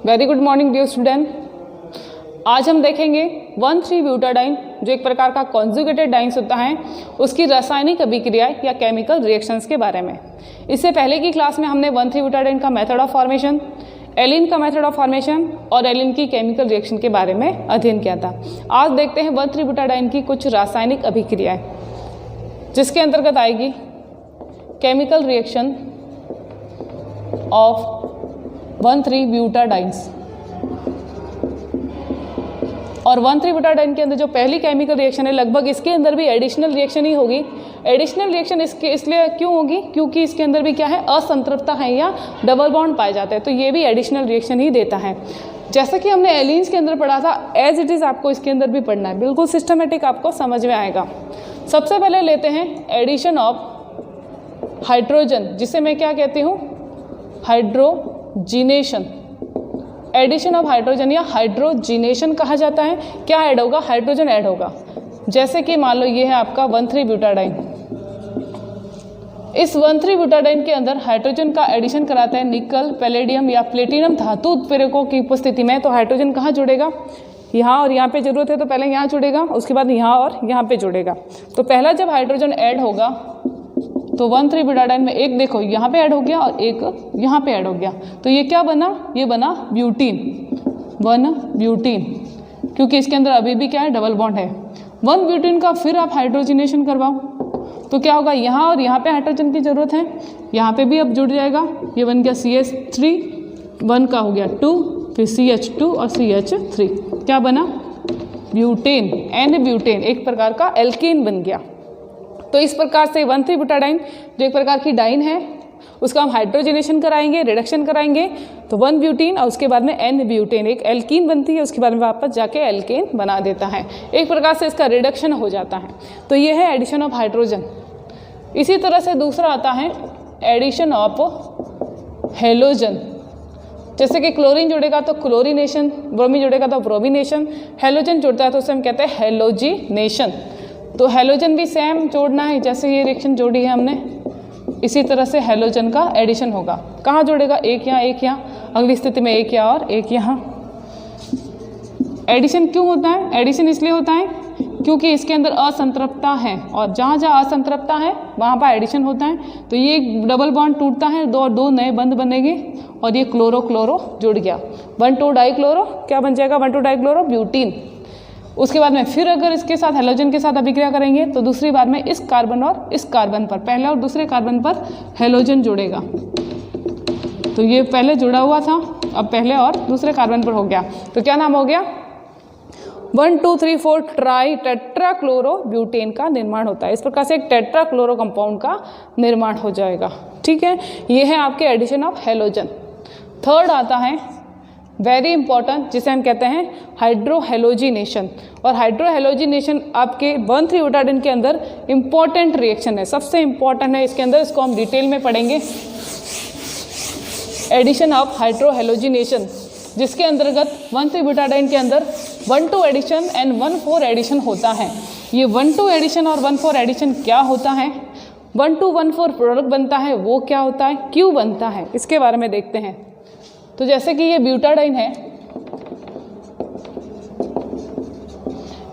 Very good morning dear student. आज हम देखेंगे 1,3-ब्यूटाडाइन जो एक प्रकार का कॉन्जुगेटेड डाइन्स होता है उसकी रासायनिक अभिक्रिया या केमिकल रिएक्शंस के बारे में। इससे पहले की क्लास में हमने 1,3-ब्यूटाडाइन का मेथड ऑफ फॉर्मेशन, एलिन का मेथड ऑफ फॉर्मेशन और एलिन की केमिकल रिएक्शन के बारे में अध्ययन किया था। आज देखते हैं 1,3-ब्यूटाडाइन की कुछ रासायनिक अभिक्रियाएं जिसके अंतर्गत आएगी केमिकल रिएक्शन ऑफ 1,3-ब्यूटाडाइन्स। और 1,3-ब्यूटाडाइन के अंदर जो पहली केमिकल रिएक्शन है लगभग इसके अंदर भी एडिशनल रिएक्शन ही होगी। एडिशनल रिएक्शन इसलिए क्यों होगी? क्योंकि इसके अंदर भी क्या है, असंतृप्तता है या डबल बॉन्ड पाए जाते हैं, तो ये भी एडिशनल रिएक्शन ही देता है। जैसा कि हमने एलिन्स के अंदर पढ़ा था, एज इट इज़ आपको इसके अंदर भी पढ़ना है, बिल्कुल सिस्टमेटिक आपको समझ में आएगा। सबसे पहले लेते हैं एडिशन ऑफ हाइड्रोजन, जिसे मैं क्या कहती हूँ, हाइड्रोजिनेशन। एडिशन ऑफ हाइड्रोजन या हाइड्रोजिनेशन कहा जाता है। क्या ऐड होगा? हाइड्रोजन ऐड होगा। जैसे कि मान लो ये है आपका 1,3-ब्यूटाडाइन। इस 1,3-ब्यूटाडाइन के अंदर हाइड्रोजन का एडिशन कराते हैं निकल, पैलेडियम या प्लेटिनम धातु उत्प्रेरकों की उपस्थिति में। तो हाइड्रोजन कहाँ जुड़ेगा? यहाँ और यहाँ पे जरूरत है तो पहले यहाँ जुड़ेगा, उसके बाद यहाँ और यहाँ पे जुड़ेगा। तो पहला जब हाइड्रोजन ऐड होगा तो 1,3-ब्यूटाडाइन में एक देखो यहाँ पे ऐड हो गया और एक यहाँ पे ऐड हो गया, तो ये क्या बना? ये बना ब्यूटीन, 1-ब्यूटीन, क्योंकि इसके अंदर अभी भी क्या है, डबल बॉन्ड है। 1-ब्यूटीन का फिर आप हाइड्रोजिनेशन करवाओ तो क्या होगा, यहाँ और यहाँ पे हाइड्रोजन की जरूरत है, यहाँ पे भी अब जुड़ जाएगा। ये बन गया CH3, 1 का हो गया 2, फिर CH2 और CH3, क्या बना? ब्यूटेन, N-ब्यूटेन, एक प्रकार का एल्केन बन गया। तो इस प्रकार से 1,3-ब्यूटाडाइन जो एक प्रकार की डाइन है उसका हम हाइड्रोजिनेशन कराएंगे, रिडक्शन कराएंगे, तो 1-ब्यूटीन और उसके बाद में N-ब्यूटेन एक एल्कीन बनती है, उसके बाद में वापस जाके एल्केन बना देता है। एक प्रकार से इसका रिडक्शन हो जाता है। तो ये है एडिशन ऑफ हाइड्रोजन। इसी तरह से दूसरा आता है एडिशन ऑफ हेलोजन। जैसे कि क्लोरीन जुड़ेगा तो क्लोरीनेशन, ब्रोमीन जुड़ेगा तो ब्रोमिनेशन, हेलोजन जुड़ता है तो उसे हम कहते हैं हेलोजिनेशन। तो हेलोजन भी सेम जोड़ना है, जैसे ये रिएक्शन जोड़ी है हमने, इसी तरह से हेलोजन का एडिशन होगा। कहाँ जुड़ेगा? एक यहाँ, एक यहाँ, अगली स्थिति में एक यहाँ और एक यहाँ। एडिशन क्यों होता है? एडिशन इसलिए होता है क्योंकि इसके अंदर असंतृप्तता है, और जहाँ जहाँ असंतृप्तता है वहाँ पर एडिशन होता है। तो ये डबल बॉन्ड टूटता है, दो नए बंध बनेंगे और ये क्लोरो क्लोरो जुड़ गया, 1,2-डाइक्लोरो, क्या बन जाएगा? 1,2-डाइक्लोरो ब्यूटीन। उसके बाद में फिर अगर इसके साथ हेलोजन के साथ अभिक्रिया करेंगे तो दूसरी बार में इस कार्बन और इस कार्बन पर, पहले और दूसरे कार्बन पर हेलोजन जुड़ेगा। तो ये पहले जुड़ा हुआ था, अब पहले और दूसरे कार्बन पर हो गया, तो क्या नाम हो गया? 1,2,3,4 ट्राई टेट्राक्लोरो ब्यूटेन का निर्माण होता है। इस प्रकार से एक टेट्राक्लोरो कंपाउंड का निर्माण हो जाएगा। ठीक है, ये है आपके एडिशन ऑफ हेलोजन। थर्ड आता है वेरी इंपॉर्टेंट, जिसे हम कहते हैं हाइड्रोहेलोजिनेशन। और हाइड्रोहेलोजिनेशन आपके 1,3-ब्यूटाडाइन के अंदर इंपॉर्टेंट रिएक्शन है, सबसे इंपॉर्टेंट है इसके अंदर, इसको हम डिटेल में पढ़ेंगे। एडिशन ऑफ हाइड्रोहेलोजिनेशन, जिसके अंतर्गत 1,3-ब्यूटाडाइन के अंदर 1,2 एडिशन एंड 1,4 एडिशन होता है। ये 1,2 एडिशन और 1,4 एडिशन क्या होता है? 1,2-1,4 प्रोडक्ट बनता है, वो क्या होता है, क्यों बनता है, इसके बारे में देखते हैं। तो जैसे कि ये ब्यूटाडाइन है,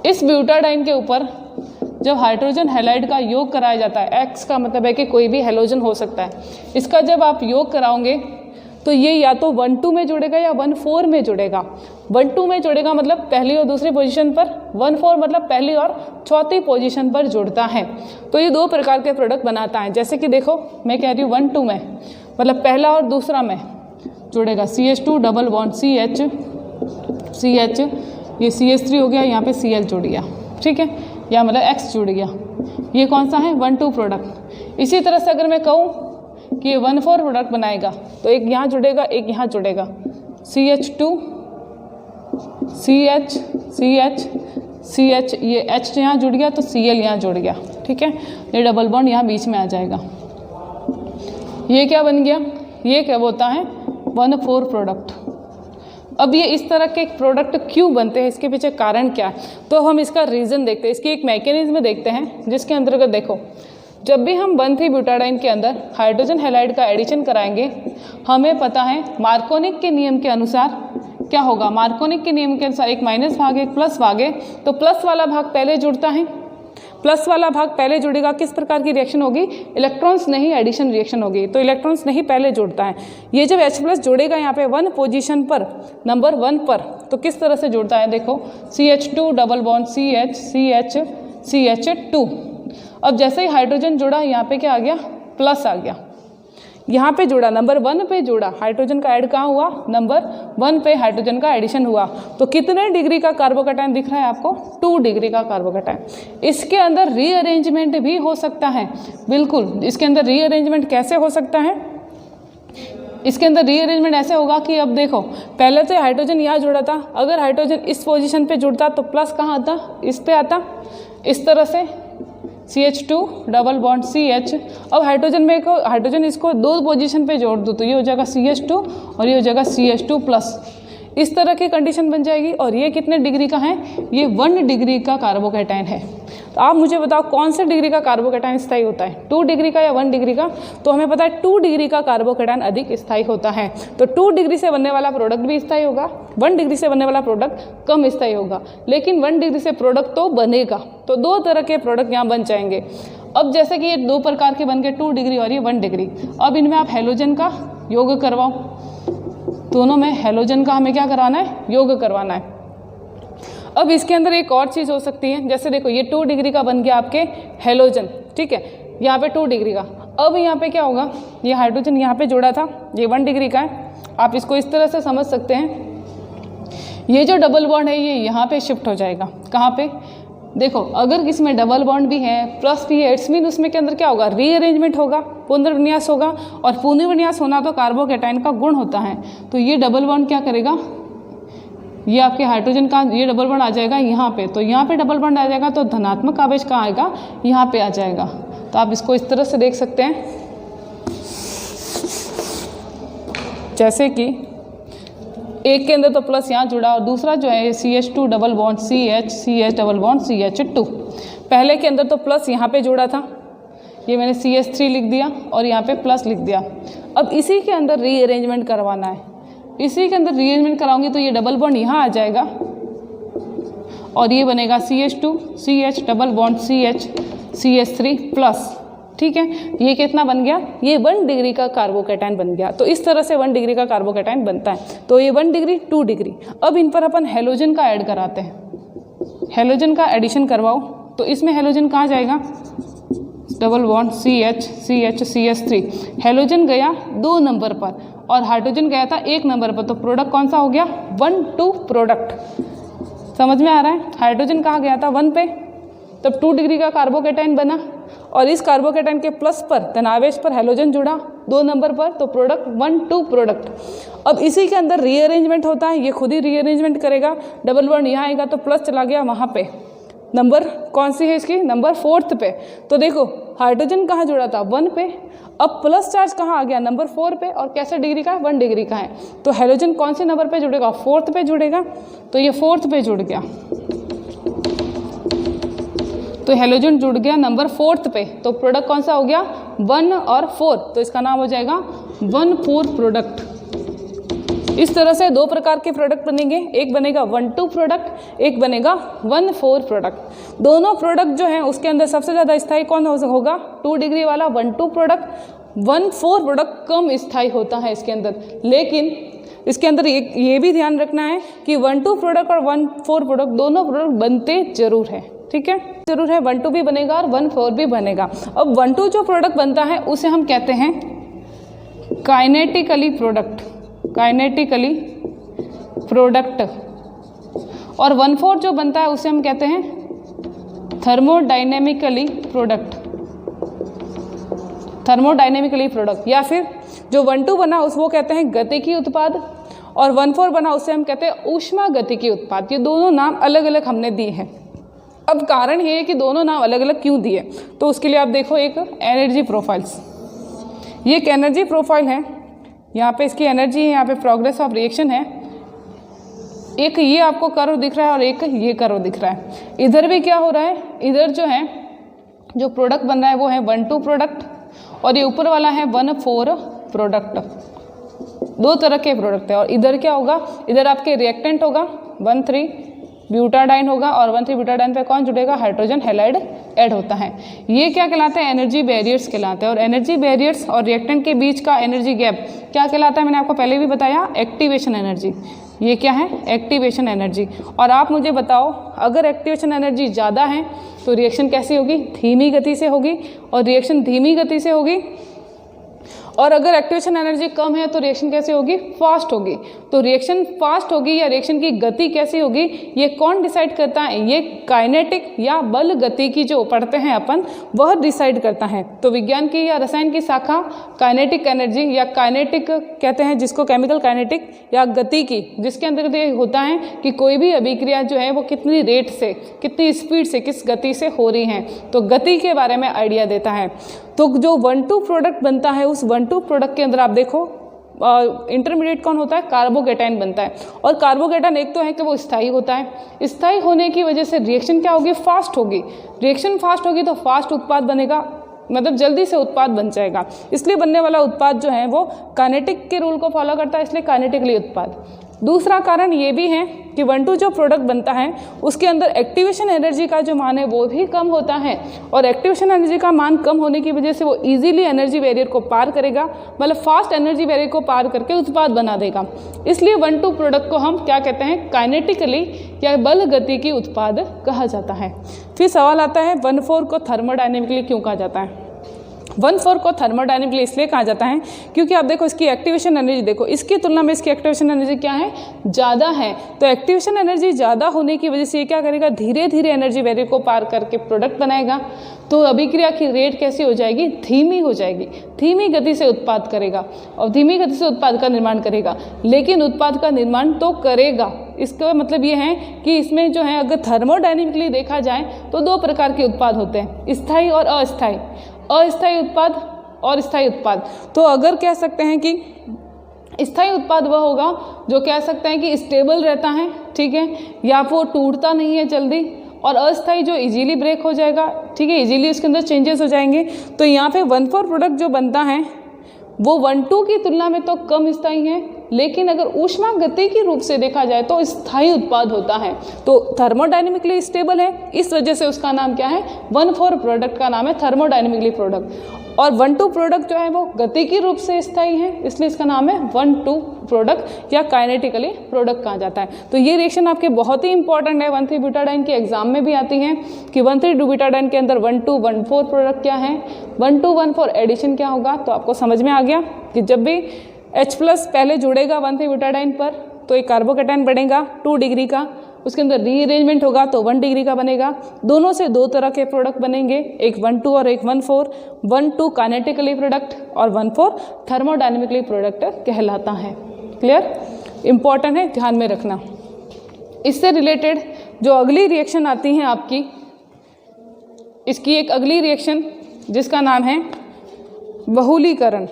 इस ब्यूटाडाइन के ऊपर जब हाइड्रोजन हैलाइड का योग कराया जाता है, X का मतलब है कि कोई भी हेलोजन हो सकता है, इसका जब आप योग कराओगे तो ये या तो 1,2 में जुड़ेगा या 1,4 में जुड़ेगा। 1,2 में जुड़ेगा मतलब पहली और दूसरी पोजीशन पर, 1,4 मतलब पहली और चौथी पोजीशन पर जुड़ता है। तो ये दो प्रकार के प्रोडक्ट बनाता है। जैसे कि देखो मैं कह रही हूँ 1,2 में मतलब पहला और दूसरा में जुड़ेगा, CH2 डबल बॉन्ड CH, ये CH3 हो गया, यहाँ पे Cl जुड़ गया। ठीक है, या मतलब X जुड़ गया। ये कौन सा है? 1,2 प्रोडक्ट। इसी तरह से अगर मैं कहूँ कि ये 1,4 प्रोडक्ट बनाएगा तो एक यहाँ जुड़ेगा, एक यहाँ जुड़ेगा, CH2 CH, ये H यहाँ जुड़ गया तो Cl यहाँ जुड़ गया। ठीक है, ये डबल बॉन्ड यहाँ बीच में आ जाएगा। ये क्या बन गया? ये क्या होता है? 1,4 प्रोडक्ट। अब ये इस तरह के प्रोडक्ट क्यों बनते हैं, इसके पीछे कारण क्या है, तो हम इसका रीज़न देखते हैं, इसकी एक मैकेनिज्म देखते हैं, जिसके अंतर्गत देखो जब भी हम 1,3-ब्यूटाडाइन के अंदर हाइड्रोजन हैलाइड का एडिशन कराएंगे, हमें पता है मार्कोनिक के नियम के अनुसार क्या होगा, मार्कोनिक के नियम के अनुसार एक माइनस भाग एक प्लस भाग है, तो प्लस वाला भाग पहले जुड़ता है, प्लस वाला भाग पहले जुड़ेगा। किस प्रकार की रिएक्शन होगी, इलेक्ट्रॉन्स नहीं एडिशन रिएक्शन होगी, तो इलेक्ट्रॉन्स नहीं पहले जुड़ता है। ये जब H+ जुड़ेगा यहाँ पे 1 पोजीशन पर, नंबर 1 पर, तो किस तरह से जुड़ता है, देखो CH2 double bond CH CH CH2। अब जैसे ही हाइड्रोजन जुड़ा यहाँ पे क्या आ गया, प्लस आ गया, यहाँ पे जुड़ा, नंबर 1 पे जुड़ा, हाइड्रोजन का ऐड कहाँ हुआ, नंबर 1 पे हाइड्रोजन का एडिशन हुआ। तो कितने डिग्री का कार्बोकैटायन दिख रहा है आपको, 2 डिग्री का कार्बोकैटायन। इसके अंदर रीअरेंजमेंट भी हो सकता है, बिल्कुल, इसके अंदर रीअरेंजमेंट कैसे हो सकता है, इसके अंदर रीअरेंजमेंट ऐसे होगा कि अब देखो पहले तो हाइड्रोजन यहाँ जुड़ा था, अगर हाइड्रोजन इस पोजीशन पे जुड़ता तो प्लस कहाँ आता, इस पे आता, इस तरह से CH2 डबल बॉन्ड CH। अब हाइड्रोजन में हाइड्रोजन इसको 2 पोजीशन पे जोड़ दूँ तो ये हो जाएगा CH2 और ये हो जाएगा CH2+, इस तरह की कंडीशन बन जाएगी। और ये कितने डिग्री का है, ये 1 डिग्री का कार्बोकैटायन है। तो आप मुझे बताओ कौन से डिग्री का कार्बोकैटायन स्थायी होता है, 2 डिग्री का या 1 डिग्री का। तो हमें पता है 2 डिग्री का कार्बोकैटायन अधिक स्थायी होता है। तो 2 डिग्री से बनने वाला प्रोडक्ट भी स्थायी होगा, 1 डिग्री से बनने वाला प्रोडक्ट कम स्थायी होगा, लेकिन 1 डिग्री से प्रोडक्ट तो बनेगा। तो 2 तरह के प्रोडक्ट यहाँ बन जाएंगे। अब जैसे कि ये 2 प्रकार के बन गए, 2 डिग्री और ये 1 डिग्री। अब इनमें आप हैलोजन का योग करवाओ, दोनों में हैलोजन का हमें क्या करवाना है, योग करवाना है। अब इसके अंदर एक और चीज़ हो सकती है, जैसे देखो ये 2 डिग्री का बन गया आपके हैलोजन, ठीक है, यहाँ पे 2 डिग्री का। अब यहाँ पे क्या होगा, ये हाइड्रोजन यहाँ पे जोड़ा था, ये 1 डिग्री का है। आप इसको इस तरह से समझ सकते हैं, ये जो डबल बॉन्ड है ये यहाँ पे शिफ्ट हो जाएगा, कहाँ पे, देखो अगर इसमें डबल बॉन्ड भी है प्लस भी है, इट्स मीन उसमें के अंदर क्या होगा, रीअरेंजमेंट होगा, पुनर्विन्यास होगा। और पुनर्विन्यास होना तो कार्बोकैटायन का गुण होता है। तो ये डबल बॉन्ड क्या करेगा, ये आपके हाइड्रोजन का ये डबल बॉन्ड आ जाएगा यहाँ पे, तो यहाँ पे डबल बॉन्ड आ जाएगा तो धनात्मक आवेश कहाँ आएगा, यहाँ पे आ जाएगा। तो आप इसको इस तरह से देख सकते हैं, जैसे कि एक के अंदर तो प्लस यहाँ जुड़ा और दूसरा जो है CH2 double bond CH CH double bond CH2। पहले के अंदर तो प्लस यहाँ पे जुड़ा था, ये मैंने CH3 लिख दिया और यहाँ पे प्लस लिख दिया। अब इसी के अंदर रीअरेंजमेंट करवाना है, इसी के अंदर रीअरेंजमेंट कराऊंगी तो ये डबल बॉन्ड यहाँ आ जाएगा और ये बनेगा CH2 CH double bond CH CH3+, ठीक है। ये कितना बन गया, ये 1 डिग्री का कार्बोकैटायन बन गया। तो इस तरह से 1 डिग्री का कार्बोकैटायन बनता है। तो ये 1 डिग्री 2 डिग्री। अब इन पर अपन हैलोजन का ऐड कराते हैं, हैलोजन का एडिशन करवाओ। तो इसमें हैलोजन कहाँ जाएगा, double bond CH CH CH3। Halogen गया 2 नंबर पर और हाइड्रोजन गया था 1 नंबर पर, तो प्रोडक्ट कौन सा हो गया, 1-2 प्रोडक्ट। समझ में आ रहा है, हाइड्रोजन कहाँ गया था 1 पे, तब 2 डिग्री का कार्बोकैटायन बना और इस कार्बोकैटायन के प्लस पर धनावेश पर हैलोजन जुड़ा 2 नंबर पर, तो प्रोडक्ट 1-2 प्रोडक्ट। अब इसी के अंदर रीअरेंजमेंट होता है, ये खुद ही रीअरेंजमेंट करेगा, डबल बॉन्ड यहाँ आएगा तो प्लस चला गया वहाँ पे, नंबर कौन सी है इसकी, नंबर 4 पे। तो देखो हाइड्रोजन कहाँ जुड़ा था 1 पे, अब प्लस चार्ज कहाँ आ गया, नंबर 4 पे, और कैसे डिग्री का है, 1 डिग्री का है। तो हैलोजन कौन से नंबर पे जुड़ेगा, 4th पे जुड़ेगा। तो ये 4th पे जुड़ गया, तो हैलोजन जुड़ गया नंबर 4th पे। तो प्रोडक्ट कौन सा हो गया, 1 और 4, तो इसका नाम हो जाएगा 1-4 प्रोडक्ट। इस तरह से 2 प्रकार के प्रोडक्ट बनेंगे, एक बनेगा 1-2 प्रोडक्ट, एक बनेगा 1-4 प्रोडक्ट। दोनों प्रोडक्ट जो हैं उसके अंदर सबसे ज़्यादा स्थायी कौन होगा, 2 डिग्री वाला 1-2 प्रोडक्ट। 1-4 प्रोडक्ट कम स्थायी होता है इसके अंदर। लेकिन इसके अंदर ये भी ध्यान रखना है कि 1-2 प्रोडक्ट और 1-4 प्रोडक्ट दोनों प्रोडक्ट बनते जरूर है, ठीक है, जरूर है। 1-2 भी बनेगा और 1-4 भी बनेगा। अब 1-2 जो प्रोडक्ट बनता है उसे हम कहते हैं काइनेटिकली प्रोडक्ट, काइनेटिकली प्रोडक्ट। और 1-4 जो बनता है उसे हम कहते हैं थर्मोडायनेमिकली प्रोडक्ट, थर्मोडायनेमिकली प्रोडक्ट। या फिर जो 1-2 बना वो कहते हैं गतिकी उत्पाद, और 1-4 बना उसे हम कहते हैं ऊष्मा गतिकी उत्पाद। ये दोनों नाम अलग अलग हमने दिए हैं। अब कारण ये है कि दोनों नाम अलग अलग क्यों दिए, तो उसके लिए आप देखो एक एनर्जी प्रोफाइल्स, ये एक एनर्जी प्रोफाइल है, यहाँ पे इसकी एनर्जी है, यहाँ पे प्रोग्रेस ऑफ रिएक्शन है। एक ये आपको कर्व दिख रहा है और एक ये कर्व दिख रहा है। इधर भी क्या हो रहा है, इधर जो है जो प्रोडक्ट बन रहा है वो है 1-2 प्रोडक्ट और ये ऊपर वाला है 1-4 प्रोडक्ट। दो तरह के प्रोडक्ट है। और इधर क्या होगा, इधर आपके रिएक्टेंट होगा 1,3 ब्यूटाडाइन होगा और 1,3 ब्यूटाडाइन पे कौन जुड़ेगा, हाइड्रोजन हैलाइड ऐड होता है। ये क्या कहलाते हैं, एनर्जी बैरियर्स कहलाते हैं। और एनर्जी बैरियर्स और रिएक्टेंट के बीच का एनर्जी गैप क्या कहलाता है, मैंने आपको पहले भी बताया, एक्टिवेशन एनर्जी। ये क्या है, एक्टिवेशन एनर्जी। और आप मुझे बताओ, अगर एक्टिवेशन एनर्जी ज़्यादा है तो रिएक्शन कैसी होगी, धीमी गति से होगी। और रिएक्शन धीमी गति से होगी। और अगर एक्टिवेशन एनर्जी कम है तो रिएक्शन कैसे होगी, फास्ट होगी। तो रिएक्शन फास्ट होगी या रिएक्शन की गति कैसी होगी, ये कौन डिसाइड करता है, ये काइनेटिक या बल गति की जो पढ़ते हैं अपन, वह डिसाइड करता है। तो विज्ञान की या रसायन की शाखा काइनेटिक एनर्जी या काइनेटिक कहते हैं जिसको, केमिकल काइनेटिक या गति की, जिसके अंदर ये होता है कि कोई भी अभिक्रिया जो है वो कितनी रेट से, कितनी स्पीड से, किस गति से हो रही है, तो गति के बारे में आइडिया देता है। तो जो 1,2 प्रोडक्ट बनता है, उस 1,2 प्रोडक्ट के अंदर आप देखो इंटरमीडिएट कौन होता है, कार्बोकेटाइन बनता है। और कार्बोकेटाइन एक तो है कि वो स्थायी होता है, स्थायी होने की वजह से रिएक्शन क्या होगी, फास्ट होगी। रिएक्शन फास्ट होगी तो फास्ट उत्पाद बनेगा, मतलब जल्दी से उत्पाद बन जाएगा। इसलिए बनने वाला उत्पाद जो है वो काइनेटिक के रूल को फॉलो करता है, इसलिए काइनेटिकली उत्पाद। दूसरा कारण ये भी है कि 1,2 जो प्रोडक्ट बनता है उसके अंदर एक्टिवेशन एनर्जी का जो मान है वो भी कम होता है। और एक्टिवेशन एनर्जी का मान कम होने की वजह से वो इजीली एनर्जी बैरियर को पार करेगा, मतलब फास्ट एनर्जी बैरियर को पार करके उत्पाद बना देगा। इसलिए 1,2 प्रोडक्ट को हम क्या कहते हैं, काइनेटिकली या बल गति की उत्पाद कहा जाता है। फिर सवाल आता है 1,4 को थर्मोडायनेमिकली क्यों कहा जाता है। 1,4 को थर्मोडायनेमिकली इसलिए कहा जाता है क्योंकि आप देखो इसकी एक्टिवेशन एनर्जी देखो, इसकी तुलना में इसकी एक्टिवेशन एनर्जी क्या है, ज़्यादा है। तो एक्टिवेशन एनर्जी ज़्यादा होने की वजह से ये क्या करेगा, धीरे धीरे एनर्जी बैरियर को पार करके प्रोडक्ट बनाएगा। तो अभिक्रिया की रेट कैसी हो जाएगी, धीमी हो जाएगी, धीमी गति से उत्पाद करेगा और धीमी गति से उत्पाद का निर्माण करेगा। लेकिन उत्पाद का निर्माण तो करेगा, इसका मतलब ये है कि इसमें जो है अगर थर्मोडायनेमिकली देखा जाए तो दो प्रकार के उत्पाद होते हैं, स्थायी और अस्थायी। अस्थायी उत्पाद और स्थायी उत्पाद। तो अगर कह सकते हैं कि स्थायी उत्पाद वह होगा जो कह सकते हैं कि स्टेबल रहता है, ठीक है, या वो टूटता नहीं है जल्दी। और अस्थायी जो इजीली ब्रेक हो जाएगा, ठीक है, इजीली उसके अंदर चेंजेस हो जाएंगे। तो यहाँ पे 1,4 प्रोडक्ट जो बनता है वो 1,2 की तुलना में तो कम स्थायी है, लेकिन अगर ऊष्मा गति की रूप से देखा जाए तो स्थायी उत्पाद होता है। तो थर्मोडायनेमिकली स्टेबल है, इस वजह से उसका नाम क्या है, 1,4 प्रोडक्ट का नाम है थर्मोडायनेमिकली प्रोडक्ट। और 1,2 प्रोडक्ट जो है वो गति की रूप से स्थायी है, इसलिए इसका नाम है 1,2 प्रोडक्ट या काइनेटिकली प्रोडक्ट कहा जाता है। तो ये रिएक्शन आपके बहुत ही इंपॉर्टेंट है, 1,3 ब्यूटाडाइन के एग्जाम में भी आती है कि 1,3 ब्यूटाडाइन के अंदर 1,2 1,4 प्रोडक्ट क्या है, 1,2 1,4 एडिशन क्या होगा। तो आपको समझ में आ गया कि जब भी H+ पहले जुड़ेगा 1,3 ब्यूटाडाइन पर तो एक कार्बोकेटाइन बनेगा 2 डिग्री का, उसके अंदर रीअरेंजमेंट होगा तो 1 डिग्री का बनेगा। दोनों से दो तरह के प्रोडक्ट बनेंगे, एक 1,2 और एक 1,4। 1,2 काइनेटिकली प्रोडक्ट और 1,4 थर्मोडायनेमिकली प्रोडक्ट कहलाता है। क्लियर, इंपॉर्टेंट है, ध्यान में रखना। इससे रिलेटेड जो अगली रिएक्शन आती है आपकी, इसकी एक अगली रिएक्शन जिसका नाम है बहुलीकरण,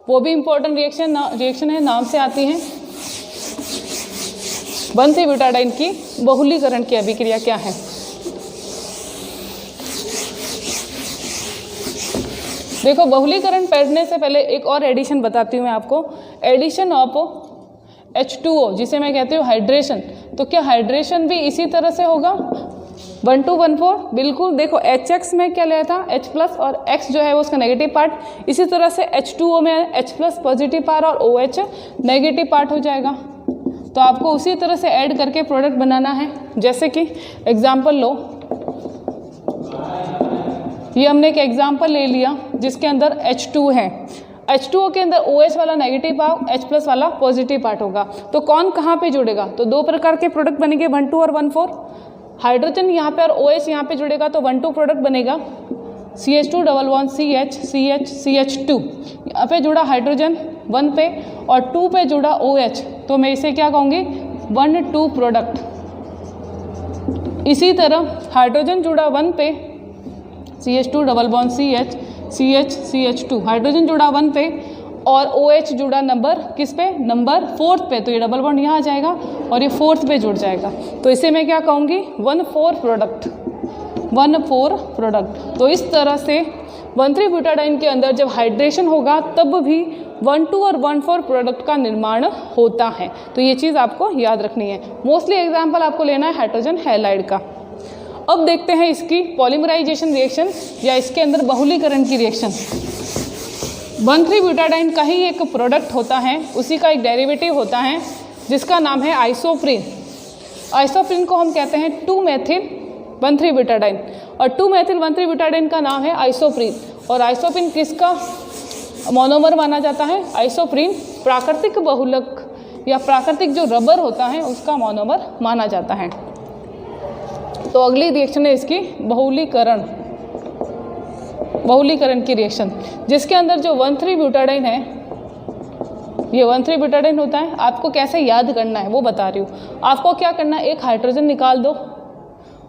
वो भी इंपॉर्टेंट रिएक्शन है, नाम से आती है। 1,3 ब्यूटाडाइन की बहुलीकरण की अभिक्रिया क्या है। देखो, बहुलीकरण पढ़ने से पहले एक और एडिशन बताती हूँ मैं आपको, एडिशन ऑफ H2O, जिसे मैं कहती हूँ हाइड्रेशन। तो क्या हाइड्रेशन भी इसी तरह से होगा 1,2 1,4? बिल्कुल। देखो HX में क्या लिया था, H+ और X जो है वो उसका नेगेटिव पार्ट, इसी तरह से H2O में H+ पॉजिटिव पार्ट और OH नेगेटिव पार्ट हो जाएगा। तो आपको उसी तरह से ऐड करके प्रोडक्ट बनाना है। जैसे कि एग्जाम्पल लो, ये हमने एक एग्जाम्पल ले लिया जिसके अंदर H2 है, H2O के अंदर OH वाला नेगेटिव पार्ट, H+ वाला पॉजिटिव पार्ट होगा। तो कौन कहाँ पे जुड़ेगा, तो दो प्रकार के प्रोडक्ट बनेंगे 1,2 और 1,4। हाइड्रोजन यहाँ पे और OH यहाँ पे जुड़ेगा तो 1,2 प्रोडक्ट बनेगा, CH2 double bond CH CH CH2। यहाँ पे जुड़ा हाइड्रोजन 1 पे और 2 पे जुड़ा OH, तो मैं इसे क्या कहूँगी 1,2 प्रोडक्ट। इसी तरह हाइड्रोजन जुड़ा 1 पे, CH2 double bond CH CH CH2, hydrogen जुड़ा 1 पे और OH जुड़ा नंबर किस पे, नंबर 4th पे, तो ये डबल बॉन्ड यहाँ आ जाएगा और ये 4th पे जुड़ जाएगा। तो इसे मैं क्या कहूँगी 1,4 प्रोडक्ट, 1,4 प्रोडक्ट। तो इस तरह से 1,3-ब्यूटाडाइन के अंदर जब हाइड्रेशन होगा तब भी 1,2 और 1,4 प्रोडक्ट का निर्माण होता है। तो ये चीज़ आपको याद रखनी है। मोस्टली एग्जाम्पल आपको लेना है हाइड्रोजन हैलाइड का। अब देखते हैं इसकी पॉलीमराइजेशन रिएक्शन या इसके अंदर बहुलीकरण की रिएक्शन। 1,3-ब्यूटाडाइन का ही एक प्रोडक्ट होता है, उसी का एक डेरिवेटिव होता है जिसका नाम है आइसोप्रीन। आइसोप्रीन को हम कहते हैं 2-मेथिल-1,3-ब्यूटाडाइन और 2-मेथिल-1,3-ब्यूटाडाइन का नाम है आइसोप्रीन। और आइसोप्रीन किसका मोनोमर माना जाता है? आइसोप्रीन प्राकृतिक बहुलक या प्राकृतिक जो रबर होता है उसका मोनोमर माना जाता है। तो अगली रिएक्शन है इसकी बहुलीकरण की रिएक्शन, जिसके अंदर जो 1,3-ब्यूटाडाइन है, ये 1,3-ब्यूटाडाइन होता है। आपको कैसे याद करना है वो बता रही हूँ। आपको क्या करना है, एक हाइड्रोजन निकाल दो,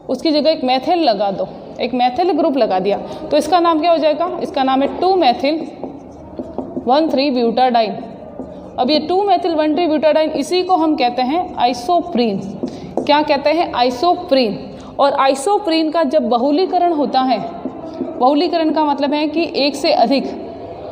उसकी जगह एक मेथिल लगा दो, एक मेथिल ग्रुप लगा दिया तो इसका नाम क्या हो जाएगा? इसका नाम है 2-मेथिल-1,3-ब्यूटाडाइन। अब ये 2-मेथिल-1,3-ब्यूटाडाइन इसी को हम कहते हैं आइसोप्रीन। क्या कहते हैं? आइसोप्रीन। और आइसोप्रीन का जब बहुलीकरण होता है, बहुलीकरण का मतलब है कि एक से अधिक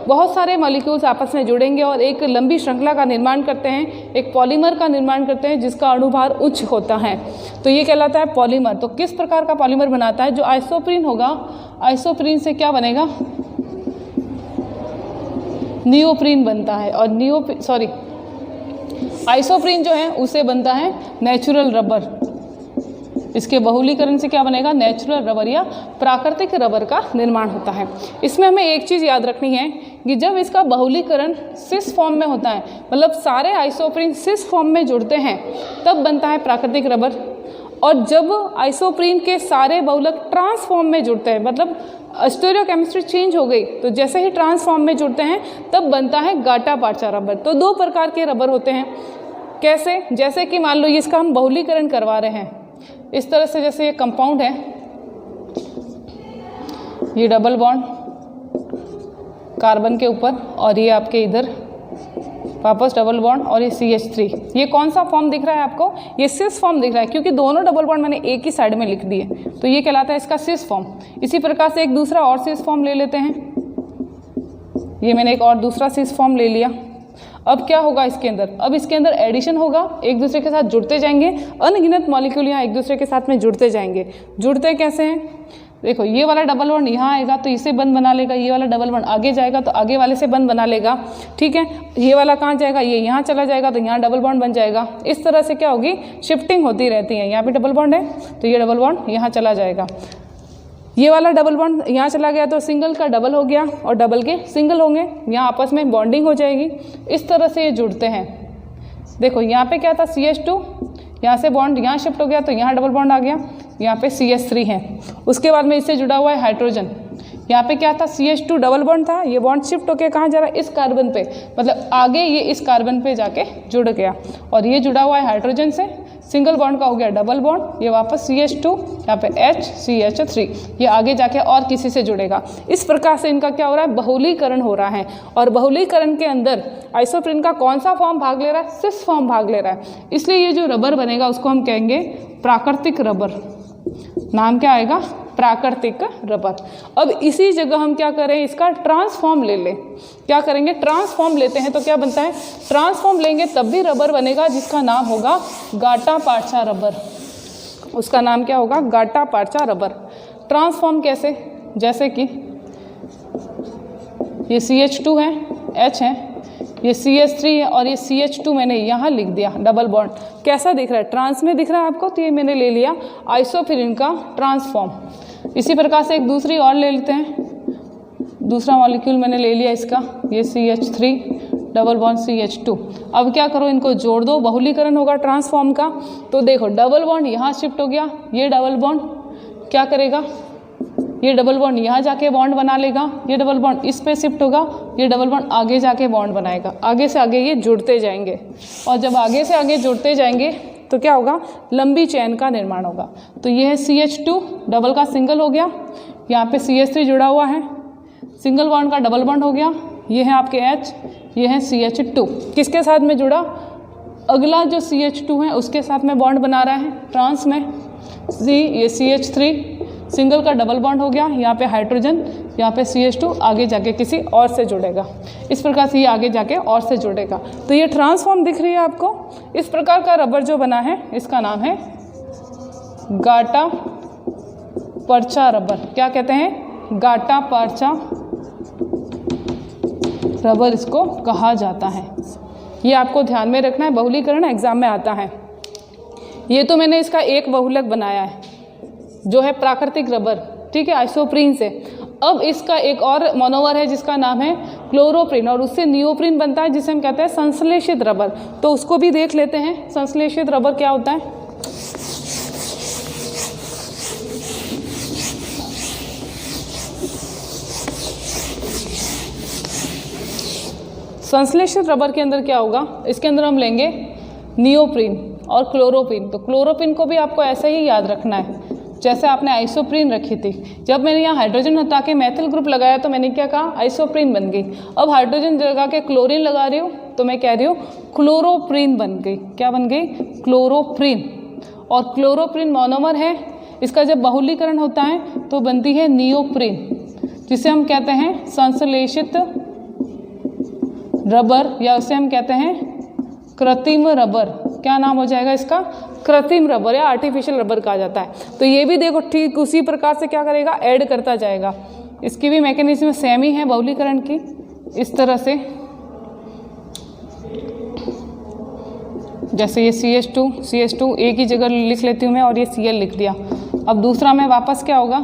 बहुत सारे मॉलिक्यूल्स आपस में जुड़ेंगे और एक लंबी श्रृंखला का निर्माण करते हैं, एक पॉलीमर का निर्माण करते हैं जिसका अणुभार उच्च होता है, तो ये कहलाता है पॉलीमर। तो किस प्रकार का पॉलीमर बनाता है? जो आइसोप्रीन होगा, आइसोप्रीन से क्या बनेगा? नियोप्रीन बनता है। और आइसोप्रीन जो है उसे बनता है नेचुरल रबर। इसके बहुलीकरण से क्या बनेगा? नेचुरल रबर या प्राकृतिक रबर का निर्माण होता है। इसमें हमें एक चीज़ याद रखनी है कि जब इसका बहुलीकरण सिस फॉर्म में होता है, मतलब सारे आइसोप्रीन सिस फॉर्म में जुड़ते हैं, तब बनता है प्राकृतिक रबर। और जब आइसोप्रीन के सारे बहुलक ट्रांस फॉर्म में जुड़ते हैं, मतलब स्टीरियोकेमिस्ट्री चेंज हो गई, तो जैसे ही ट्रांस फॉर्म में जुड़ते हैं तब बनता है गाटा पार्चा रबर। तो दो प्रकार के रबर होते हैं। कैसे? जैसे कि मान लो इसका हम बहुलीकरण करवा रहे हैं इस तरह से, जैसे ये कंपाउंड है, ये डबल बॉन्ड कार्बन के ऊपर और ये आपके इधर वापस डबल बॉन्ड और ये CH3। ये कौन सा फॉर्म दिख रहा है आपको? ये सिस फॉर्म दिख रहा है, क्योंकि दोनों डबल बॉन्ड मैंने एक ही साइड में लिख दिए, तो ये कहलाता है इसका सिस फॉर्म। इसी प्रकार से एक दूसरा और सिस फॉर्म ले लेते हैं। ये मैंने एक और दूसरा सिस फॉर्म ले लिया। अब क्या होगा इसके अंदर? अब इसके अंदर एडिशन होगा, एक दूसरे के साथ जुड़ते जाएंगे, अनगिनत मॉलिक्यूल यहाँ एक दूसरे के साथ में जुड़ते जाएंगे। जुड़ते कैसे हैं? देखो, ये वाला डबल बॉन्ड यहाँ आएगा तो इसे बंद बना लेगा, ये वाला डबल बॉन्ड आगे जाएगा तो आगे वाले से बंद बना लेगा, ठीक है। ये वाला कहाँ जाएगा? ये यहाँ चला जाएगा तो यहाँ डबल बॉन्ड बन जाएगा। इस तरह से क्या होगी? शिफ्टिंग होती रहती है। यहाँ पे डबल बॉन्ड है तो ये डबल बॉन्ड यहाँ चला जाएगा, ये वाला डबल बॉन्ड यहाँ चला गया तो सिंगल का डबल हो गया और डबल के सिंगल होंगे, यहाँ आपस में बॉन्डिंग हो जाएगी। इस तरह से ये जुड़ते हैं। देखो यहाँ पे क्या था? CH2, यहाँ से बॉन्ड यहाँ शिफ्ट हो गया तो यहाँ डबल बॉन्ड आ गया, यहाँ पे CH3 है। उसके बाद में इससे जुड़ा हुआ है हाइड्रोजन। यहाँ पे क्या था? CH2 डबल बॉन्ड था, ये बॉन्ड शिफ्ट होकर कहाँ जा रहा है? इस कार्बन पे, मतलब आगे ये इस कार्बन पे जाके जुड़ गया और ये जुड़ा हुआ है हाइड्रोजन से, सिंगल बॉन्ड का हो गया डबल बॉन्ड, ये वापस CH2, यहाँ पे HCH3, ये आगे जाके और किसी से जुड़ेगा। इस प्रकार से इनका क्या हो रहा है? बहुलीकरण हो रहा है। और बहुलीकरण के अंदर आइसोप्रीन का कौन सा फॉर्म भाग ले रहा है? सिस फॉर्म भाग ले रहा है। इसलिए ये जो रबर बनेगा उसको हम कहेंगे प्राकृतिक रबर। नाम क्या आएगा? प्राकृतिक रबर। अब इसी जगह हम क्या करें? इसका ट्रांसफॉर्म ले लें। क्या करेंगे? ट्रांसफॉर्म लेते हैं तो क्या बनता है? ट्रांसफॉर्म लेंगे तब भी रबर बनेगा जिसका नाम होगा गाटा पार्चा रबर। उसका नाम क्या होगा? गाटा पार्चा रबर। ट्रांसफॉर्म कैसे? जैसे कि ये CH2 है, H है, ये CH3 है और ये CH2 मैंने यहाँ लिख दिया डबल बॉन्ड। कैसा दिख रहा है? ट्रांस में दिख रहा है आपको, तो ये मैंने ले लिया आइसोप्रीन का ट्रांसफॉर्म। इसी प्रकार से एक दूसरी और ले लेते हैं। दूसरा मॉलिक्यूल मैंने ले लिया इसका, ये CH3 डबल बॉन्ड CH2। अब क्या करो? इनको जोड़ दो, बहुलीकरण होगा ट्रांसफॉर्म का। तो देखो डबल बॉन्ड यहाँ शिफ्ट हो गया, ये डबल बॉन्ड क्या करेगा? ये डबल बॉन्ड यहाँ जाके बॉन्ड बना लेगा, ये डबल बॉन्ड इस पे शिफ्ट होगा, ये डबल बॉन्ड आगे जाके बॉन्ड बनाएगा। आगे से आगे ये जुड़ते जाएंगे और जब आगे से आगे जुड़ते जाएंगे तो क्या होगा? लंबी चेन का निर्माण होगा। तो ये है CH2 डबल का सिंगल हो गया, यहाँ पे CH3 जुड़ा हुआ है, सिंगल बॉन्ड का डबल बॉन्ड हो गया। ये है आपके H, ये है CH2। किसके साथ में जुड़ा? अगला जो CH2 है उसके साथ में बॉन्ड बना रहा है ट्रांस में। ये CH3 सिंगल का डबल बॉन्ड हो गया, यहाँ पे हाइड्रोजन, यहाँ पे CH2 आगे जाके किसी और से जुड़ेगा। इस प्रकार से ये आगे जाके और से जुड़ेगा। तो ये ट्रांसफॉर्म दिख रही है आपको। इस प्रकार का रबर जो बना है इसका नाम है गाटा पर्चा रबर। क्या कहते हैं? गाटा पर्चा रबर इसको कहा जाता है। ये आपको ध्यान में रखना है, बहुलीकरण एग्जाम में आता है। ये तो मैंने इसका एक बहुलक बनाया है जो है प्राकृतिक रबर, ठीक है, आइसोप्रीन से। अब इसका एक और मोनोमर है जिसका नाम है क्लोरोप्रीन, और उससे नियोप्रीन बनता है जिसे हम कहते हैं संश्लेषित रबर। तो उसको भी देख लेते हैं, संश्लेषित रबर क्या होता है। संश्लेषित रबर के अंदर क्या होगा, इसके अंदर हम लेंगे नियोप्रीन और क्लोरोप्रीन। तो क्लोरोप्रीन को भी आपको ऐसे ही याद रखना है जैसे आपने आइसोप्रीन रखी थी। जब मैंने यहाँ हाइड्रोजन हटा के मैथिल ग्रुप लगाया तो मैंने क्या कहा, आइसोप्रीन बन गई। अब हाइड्रोजन लगा के क्लोरीन लगा रही हूँ तो मैं कह रही हूँ क्लोरोप्रीन बन गई। क्या बन गई? क्लोरोप्रीन। और क्लोरोप्रीन मोनोमर है, इसका जब बहुलीकरण होता है तो बनती है नियोप्रीन, जिसे हम कहते हैं संश्लेषित रबर, या उसे हम कहते हैं कृत्रिम रबर। क्या नाम हो जाएगा इसका? कृत्रिम रबर या आर्टिफिशियल रबर कहा जाता है। तो ये भी देखो ठीक उसी प्रकार से क्या करेगा, ऐड करता जाएगा। इसकी भी मैकेनिज्म सेम ही है बहुलीकरण की, इस तरह से। जैसे ये CH2 एक ही जगह लिख लेती हूँ मैं, और ये Cl लिख दिया। अब दूसरा में वापस क्या होगा,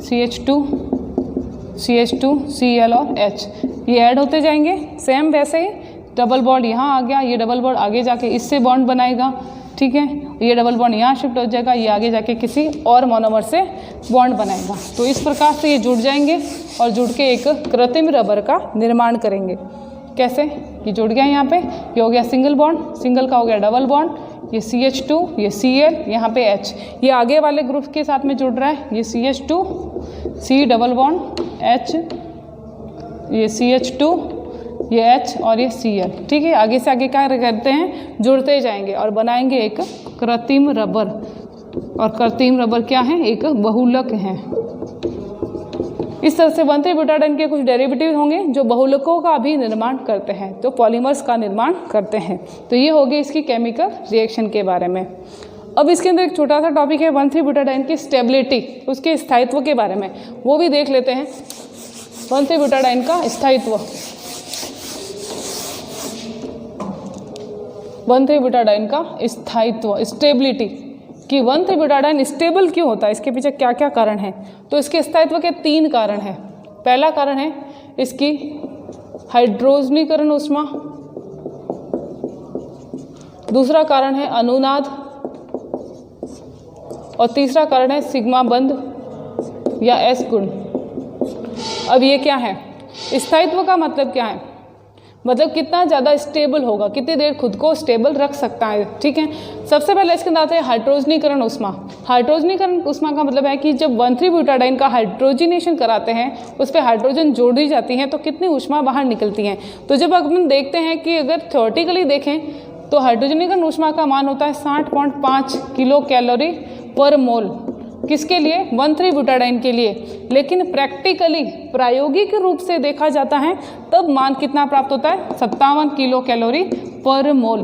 CH2 Cl और H, ये ऐड होते जाएंगे सेम वैसे ही। डबल बॉन्ड यहाँ आ गया, ये डबल बॉन्ड आगे जाके इससे बॉन्ड बनाएगा, ठीक है। ये डबल बॉन्ड यहाँ शिफ्ट हो जाएगा, ये आगे जाके किसी और मोनोमर से बॉन्ड बनाएगा। तो इस प्रकार से ये जुड़ जाएंगे और जुड़ के एक कृत्रिम रबर का निर्माण करेंगे। कैसे? ये जुड़ गया यहाँ पे, ये हो गया सिंगल बॉन्ड, सिंगल का हो गया डबल बॉन्ड, ये CH2, ये Cl, यहाँ पे H, ये आगे वाले ग्रुप के साथ में जुड़ रहा है। ये CH2, C double bond H, ये CH2, ये H और ये Cl, ठीक है। आगे से आगे क्या करते हैं, जुड़ते जाएंगे और बनाएंगे एक कृत्रिम रबर। और कृत्रिम रबर क्या है, एक बहुलक है। इस तरह से 1,3-ब्यूटाडाइन के कुछ डेरिवेटिव होंगे जो बहुलकों का भी निर्माण करते हैं, जो पॉलीमर्स का निर्माण करते हैं। तो ये हो गई इसकी केमिकल रिएक्शन के बारे में। अब इसके अंदर एक छोटा सा टॉपिक है 1,3-ब्यूटाडाइन की स्टेबिलिटी, उसके स्थायित्व के बारे में, वो भी देख लेते हैं। 1,3-ब्यूटाडाइन का स्थायित्व, 1,3-ब्यूटाडाइन का स्थायित्व, स्टेबिलिटी, कि 1,3-ब्यूटाडाइन स्टेबल क्यों होता है, इसके पीछे क्या क्या कारण है। तो इसके स्थायित्व के 3 कारण हैं। पहला कारण है इसकी हाइड्रोजनीकरण ऊष्मा, दूसरा कारण है अनुनाद, और तीसरा कारण है सिग्मा बंध या S गुण। अब ये क्या है, स्थायित्व का मतलब क्या है, मतलब कितना ज़्यादा स्टेबल होगा, कितनी देर खुद को स्टेबल रख सकता है, ठीक है। सबसे पहले इसके अंदर आता है हाइड्रोजनीकरण ऊष्मा। हाइड्रोजनीकरण ऊष्मा का मतलब है कि जब 1,3-ब्यूटाडाइन का हाइड्रोजनेशन कराते हैं, उस पर हाइड्रोजन जोड़ी जाती हैं तो कितनी ऊष्मा बाहर निकलती है। तो जब अपन देखते हैं कि अगर थ्योरेटिकली देखें तो हाइड्रोजनीकरण ऊष्मा का मान होता है 60.5 किलो कैलोरी पर मोल, किसके लिए, 1,3-ब्यूटाडाइन के लिए। लेकिन प्रैक्टिकली प्रायोगिक रूप से देखा जाता है तब मान कितना प्राप्त होता है, 57 किलो कैलोरी पर मोल।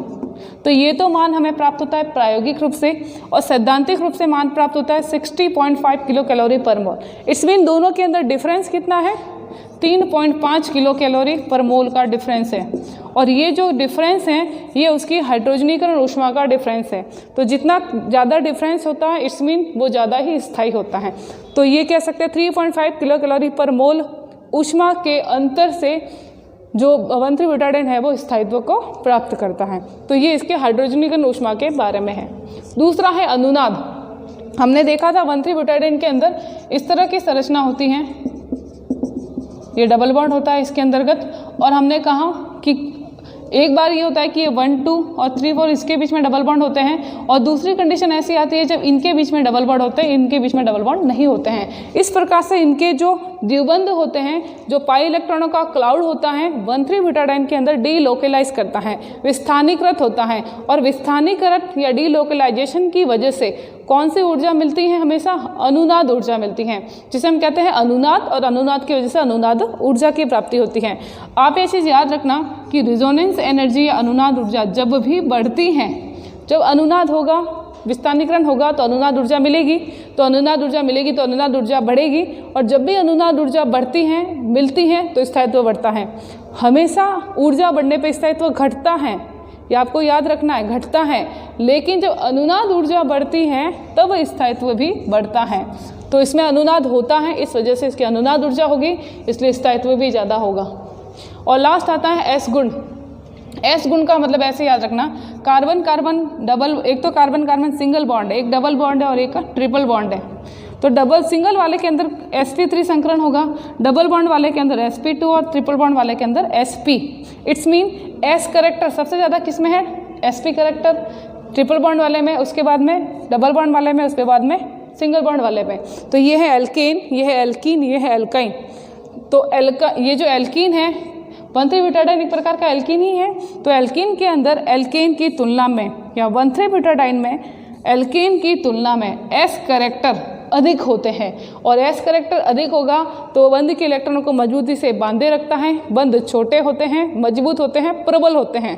तो ये तो मान हमें प्राप्त होता है प्रायोगिक रूप से, और सैद्धांतिक रूप से मान प्राप्त होता है 60.5 किलो कैलोरी पर मोल। इसमें दोनों के अंदर डिफरेंस कितना है, 3.5 किलो कैलोरी पर मोल का डिफरेंस है। और ये जो डिफरेंस है ये उसकी हाइड्रोजनीकरण ऊष्मा का डिफरेंस है। तो जितना ज़्यादा डिफरेंस होता है इट्स मीन वो ज़्यादा ही स्थायी होता है। तो ये कह सकते हैं 3.5 किलो कैलोरी पर मोल ऊष्मा के अंतर से जो 1,3-ब्यूटाडाइन है वो स्थायित्व को प्राप्त करता है। तो ये इसके हाइड्रोजनीकरण ऊष्मा के बारे में है। दूसरा है अनुनाद। हमने देखा था 1,3-ब्यूटाडाइन के अंदर इस तरह की संरचना होती है, ये डबल बॉन्ड होता है इसके अंतर्गत, और हमने कहा कि एक बार ये होता है कि ये 1, 2 और 3, 4 इसके बीच में डबल बॉन्ड होते हैं, और दूसरी कंडीशन ऐसी आती है जब इनके बीच में डबल बॉन्ड होते हैं, इनके बीच में डबल बॉन्ड नहीं होते हैं। इस प्रकार से इनके जो द्विबंध होते हैं, जो पाई इलेक्ट्रॉनों का क्लाउड होता है 1,3-ब्यूटाडाइन के अंदर डीलोकलाइज करता है, विस्थानीकृत होता है, और विस्थानीकरण या डीलोकलाइजेशन की वजह से कौन सी ऊर्जा मिलती है? हमेशा अनुनाद ऊर्जा मिलती है, जिसे हम कहते हैं अनुनाद, और अनुनाद की वजह से अनुनाद ऊर्जा की प्राप्ति होती है। आप ये चीज़ याद रखना कि रिजोनेंस एनर्जी या अनुनाद ऊर्जा जब भी बढ़ती हैं, जब अनुनाद होगा, विस्थानीकरण होगा तो अनुनाद ऊर्जा मिलेगी, तो अनुनाद ऊर्जा मिलेगी तो अनुनाद ऊर्जा बढ़ेगी, और जब भी अनुनाद ऊर्जा बढ़ती है, मिलती है, तो स्थायित्व बढ़ता है। हमेशा ऊर्जा बढ़ने पर स्थायित्व घटता है, ये आपको याद रखना है, घटता है। लेकिन जब अनुनाद ऊर्जा बढ़ती है तब स्थायित्व भी बढ़ता है। तो इसमें अनुनाद होता है, इस वजह से इसकी अनुनाद ऊर्जा होगी, इसलिए स्थायित्व भी ज़्यादा होगा। और लास्ट आता है एस गुण। एस गुण का मतलब ऐसे याद रखना, कार्बन कार्बन डबल, एक तो कार्बन कार्बन सिंगल बॉन्ड है, एक डबल बॉन्ड है और एक का ट्रिपल बॉन्ड है। तो डबल सिंगल वाले के अंदर sp3 संकरण होगा, डबल बॉन्ड वाले के अंदर sp2 और ट्रिपल बॉन्ड वाले के अंदर sp। It's mean s character सबसे ज़्यादा किस में है? sp करेक्टर ट्रिपल बॉन्ड वाले में, उसके बाद में डबल बॉन्ड वाले में, उसके बाद में सिंगल बॉन्ड वाले में। तो ये है एल्केन, ये है एल्कीन, ये है एल्काइन। तो ये जो एल्कीन है 1,3-ब्यूटाडाइन एक प्रकार का एल्कीन ही है। तो एल्कीन के अंदर एल्केन की तुलना में या 1,3-ब्यूटाडाइन में एल्केन की तुलना में s करेक्टर अधिक होते हैं, और s करेक्टर अधिक होगा तो बंध के इलेक्ट्रॉनों को मजबूती से बांधे रखता है। बंध छोटे होते हैं, मजबूत होते हैं, प्रबल होते हैं।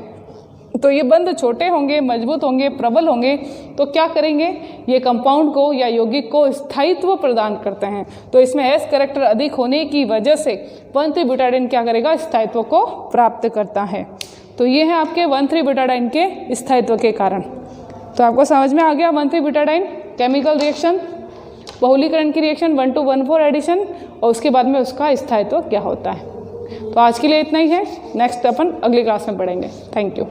तो ये बंध छोटे होंगे, मजबूत होंगे, प्रबल होंगे, तो क्या करेंगे? ये कंपाउंड को या यौगिक को स्थायित्व प्रदान करते हैं। तो इसमें s करेक्टर अधिक होने की वजह से 1,3-ब्यूटाडाइन क्या करेगा? स्थायित्व को प्राप्त करता है। तो ये है आपके 1,3-ब्यूटाडाइन के स्थायित्व के कारण। तो आपको समझ में आ गया 1,3-ब्यूटाडाइन केमिकल रिएक्शन, बहुलीकरण की रिएक्शन 1,2,1,4 एडिशन, और उसके बाद में उसका स्थायित्व क्या होता है। तो आज के लिए इतना ही है, नेक्स्ट अपन अगली क्लास में पढ़ेंगे। Thank you.